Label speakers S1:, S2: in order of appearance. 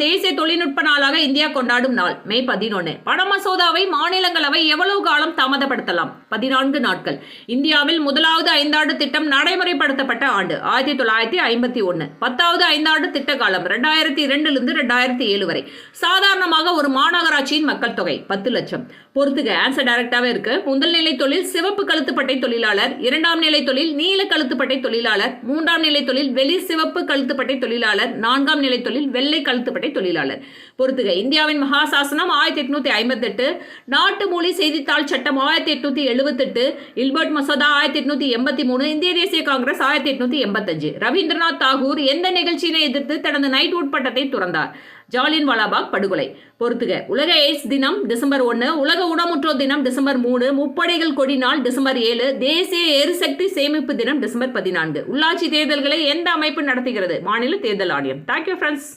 S1: தேசிய தொழில்நுட்ப நாளாக இந்தியா கொண்டாடும் நாள் மே 11. பண மசோதாவை மாநிலங்களவை எவ்வளவு காலம் தாமதப்படுத்தலாம்? 14 நாட்கள். இந்தியாவில் முதலாவது ஐந்தாண்டு திட்டம் நடைமுறைப்படுத்தப்பட்ட ஆண்டு 1951. 10வது ஐந்தாண்டு திட்ட காலம் 2002 2007 வரை. சாதாரணமாக ஒரு மாநகராட்சியின் மக்கள் தொகை 10 லட்சம். பொறுத்துக, ஆன்சர் டைரக்டாவே இருக்கு. முதல் நிலை தொழில் சிவப்பு கழுத்துப்பட்டை தொழிலாளர், இரண்டாம் நிலை தொழில் நீல கழுத்துப்பட்டை தொழிலாளர், மூன்றாம் நிலை தொழில் வெளி சிவப்பு கழுத்துப்பட்டை தொழிலாளர், நான்காம் நிலை தொழில் வெள்ளை கழுத்துப்பட்டை தொழிலாளர். பொறுத்துக, இந்தியாவின் மகாசாசனம் 1858, நாட்டு மொழி செய்தித்தாள் சட்டம் 1878, இல்பர்ட் மசோதா 1883, இந்திய தேசிய காங்கிரஸ் 1885. ரவீந்திரநாத் தாகூர் எந்த நிகழ்ச்சியினை எதிர்த்து தனது நைட்வுட் பட்டத்தை துறந்தார்? ஜாலியன் வாலாபாக் படுகொலை. பொறுத்துக, உலக எய்ட்ஸ் தினம் டிசம்பர் 1, உலக ஊனமுற்றோர் தினம் டிசம்பர் 3, முப்படைகள் கொடி நாள் டிசம்பர் 7, தேசிய எரிசக்தி சேமிப்பு தினம் டிசம்பர் 14. உள்ளாட்சி தேர்தல்களை எந்த அமைப்பு நடத்துகிறது? மாநில தேர்தல் ஆணையம். Thank you friends.